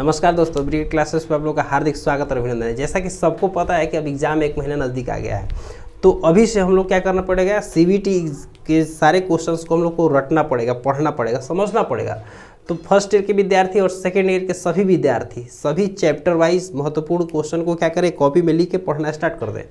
नमस्कार दोस्तों, brigade classes पर आप लोगों का हार्दिक स्वागत और अभिनंदन है। जैसा कि सबको पता है कि अब एग्जाम एक महीना नज़दीक आ गया है, तो अभी से हम लोग क्या करना पड़ेगा, सीबीटी के सारे क्वेश्चंस को हम लोग को रटना पड़ेगा, पढ़ना पड़ेगा, समझना पड़ेगा। तो फर्स्ट ईयर के विद्यार्थी और सेकेंड ईयर के सभी विद्यार्थी सभी चैप्टर वाइज महत्वपूर्ण क्वेश्चन को क्या करें, कॉपी में लिख के पढ़ना स्टार्ट कर दें,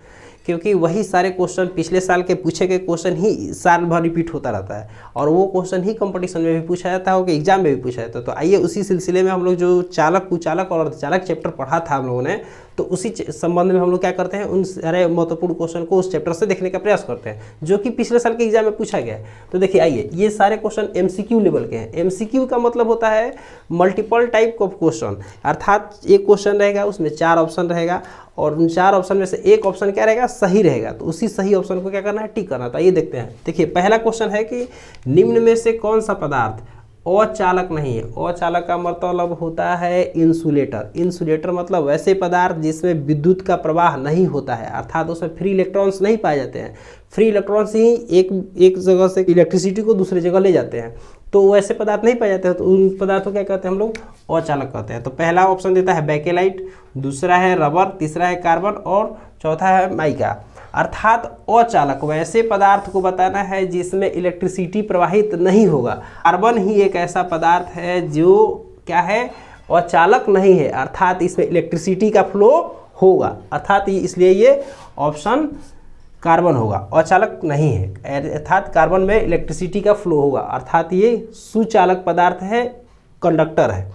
क्योंकि वही सारे क्वेश्चन पिछले साल के पूछे गए क्वेश्चन ही साल भर रिपीट होता रहता है और वो क्वेश्चन ही कंपटीशन में भी पूछा जाता है और एग्जाम में भी पूछा जाता है। तो आइए उसी सिलसिले में हम लोग जो चालक कुचालक और अर्धचालक चैप्टर पढ़ा था हम लोगों ने, तो उसी संबंध में हम लोग क्या करते हैं, उन सारे महत्वपूर्ण क्वेश्चन को उस चैप्टर से देखने का प्रयास करते हैं जो कि पिछले साल के एग्जाम में पूछा गया है। तो देखिए, आइए, ये सारे क्वेश्चन एमसीक्यू लेवल के हैं। एमसीक्यू का मतलब होता है मल्टीपल टाइप ऑफ क्वेश्चन, अर्थात एक क्वेश्चन रहेगा उसमें 4 ऑप्शन रहेगा और उन 4 ऑप्शन में से एक ऑप्शन क्या रहेगा, सही रहेगा। तो उसी सही ऑप्शन को क्या करना है, टिक करना। तो ये देखते हैं। देखिए, पहला क्वेश्चन है कि निम्न में से कौन सा पदार्थ अचालक नहीं है। अचालक का मतलब होता है इंसुलेटर। इंसुलेटर मतलब वैसे पदार्थ जिसमें विद्युत का प्रवाह नहीं होता है, अर्थात उसमें फ्री इलेक्ट्रॉन्स नहीं पाए जाते हैं। फ्री इलेक्ट्रॉन्स ही एक जगह से इलेक्ट्रिसिटी को दूसरी जगह ले जाते हैं, तो वैसे पदार्थ नहीं पाए जाते हैं। तो उन पदार्थों क्या कहते हैं, हम लोग अचालक कहते हैं। तो पहला ऑप्शन देता है बेकेलाइट, दूसरा है रबर, तीसरा है कार्बन और चौथा है माइका। अर्थात अचालक वैसे पदार्थ को बताना है जिसमें इलेक्ट्रिसिटी प्रवाहित नहीं होगा। कार्बन ही एक ऐसा पदार्थ है जो क्या है, अचालक नहीं है, अर्थात इसमें इलेक्ट्रिसिटी का फ्लो होगा, अर्थात इसलिए ये ऑप्शन कार्बन होगा, अचालक नहीं है। अर्थात कार्बन में इलेक्ट्रिसिटी का फ्लो होगा, अर्थात ये सुचालक पदार्थ है, कंडक्टर है।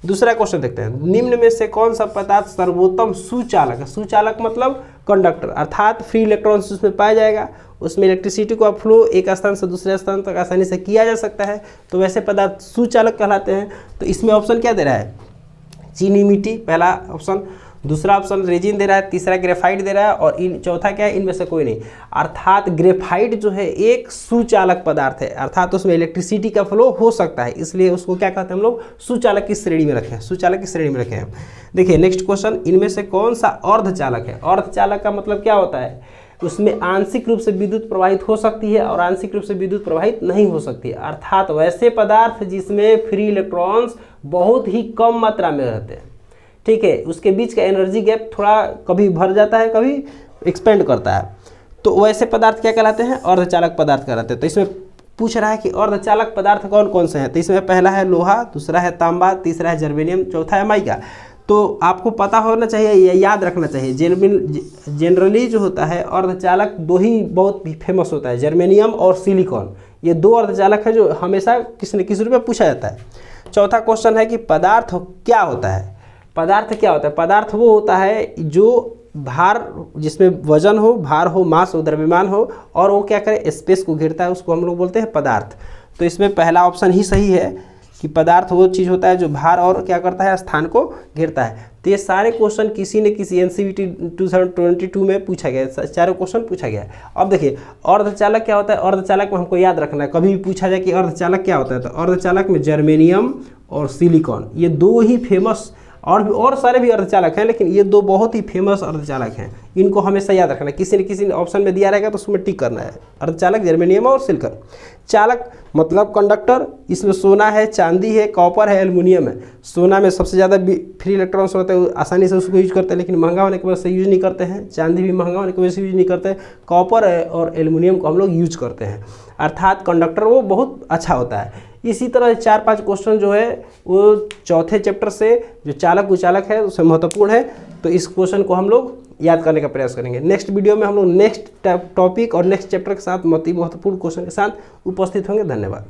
दूसरा क्वेश्चन देखते हैं। निम्न में से कौन सा पदार्थ सर्वोत्तम सुचालक है। सुचालक मतलब कंडक्टर, अर्थात फ्री इलेक्ट्रॉन्स उसमें पाया जाएगा, उसमें इलेक्ट्रिसिटी का फ्लो एक स्थान से दूसरे स्थान तक आसानी से किया जा सकता है, तो वैसे पदार्थ सुचालक कहलाते हैं। तो इसमें ऑप्शन क्या दे रहा है, चीनी मिट्टी पहला ऑप्शन, दूसरा ऑप्शन रेजिन दे रहा है, तीसरा ग्रेफाइट दे रहा है और चौथा क्या है, इनमें से कोई नहीं। अर्थात ग्रेफाइट जो है एक सुचालक पदार्थ है, अर्थात उसमें इलेक्ट्रिसिटी का फ्लो हो सकता है, इसलिए उसको क्या कहते हैं हम लोग, सुचालक की श्रेणी में रखे हैं, सुचालक की श्रेणी में रखे हैं। देखिए नेक्स्ट क्वेश्चन, इनमें से कौन सा अर्धचालक है। अर्धचालक का मतलब क्या होता है, उसमें आंशिक रूप से विद्युत प्रवाहित हो सकती है और आंशिक रूप से विद्युत प्रवाहित नहीं हो सकती है, अर्थात वैसे पदार्थ जिसमें फ्री इलेक्ट्रॉन्स बहुत ही कम मात्रा में रहते हैं, ठीक है, उसके बीच का एनर्जी गैप थोड़ा कभी भर जाता है, कभी एक्सपेंड करता है, तो वैसे पदार्थ क्या कहलाते हैं, अर्धचालक पदार्थ कहलाते हैं। तो इसमें पूछ रहा है कि अर्धचालक पदार्थ कौन कौन से हैं। तो इसमें पहला है लोहा, दूसरा है तांबा, तीसरा है जर्मेनियम, चौथा है माइका। तो आपको पता होना चाहिए, या याद रखना चाहिए, जनरली जो होता है अर्धचालक दो ही बहुत फेमस होता है, जर्मेनियम और सिलिकॉन। ये 2 अर्धचालक है जो हमेशा किसी न किसी रूप में पूछा जाता है। चौथा क्वेश्चन है कि पदार्थ क्या होता है। पदार्थ क्या होता है, पदार्थ वो होता है जो भार, जिसमें वजन हो, भार हो, मास हो, द्रव्यमान हो और वो क्या करे, स्पेस को घेरता है, उसको हम लोग बोलते हैं पदार्थ। तो इसमें पहला ऑप्शन ही सही है कि पदार्थ वो चीज़ होता है जो भार और क्या करता है, स्थान को घेरता है। तो ये सारे क्वेश्चन किसी न किसी एनसीईआरटी 2022 में पूछा गया है, चारों क्वेश्चन पूछा गया है। अब देखिए अर्धचालक क्या होता है, अर्धचालक में हमको याद रखना है, कभी भी पूछा जाए कि अर्धचालक क्या होता है, तो अर्धचालक में जर्मेनियम और सिलिकॉन ये 2 ही फेमस, और सारे भी अर्धचालक हैं, लेकिन ये 2 बहुत ही फेमस अर्धचालक हैं, इनको हमेशा याद रखना है। किसी न किसी ऑप्शन में दिया रहेगा तो उसमें टिक करना है, अर्धचालक जर्मेनियम और सिलिकॉन। चालक मतलब कंडक्टर, इसमें सोना है, चांदी है, कॉपर है, एल्युमिनियम है। सोना में सबसे ज़्यादा फ्री इलेक्ट्रॉन्स होते हैं, आसानी से उसको यूज करते हैं, लेकिन महंगा होने की वजह से यूज नहीं करते हैं। चांदी भी महंगा होने की वजह से यूज नहीं करते हैं। कॉपर और एल्युमिनियम को हम लोग यूज करते हैं, अर्थात कंडक्टर वो बहुत अच्छा होता है। इसी तरह 4-5 क्वेश्चन जो है वो चौथे चैप्टर से जो चालक उचालक है उससे महत्वपूर्ण है, तो इस क्वेश्चन को हम लोग याद करने का प्रयास करेंगे। नेक्स्ट वीडियो में हम लोग नेक्स्ट टॉपिक और नेक्स्ट चैप्टर के साथ महत्वपूर्ण क्वेश्चन के साथ उपस्थित होंगे। धन्यवाद।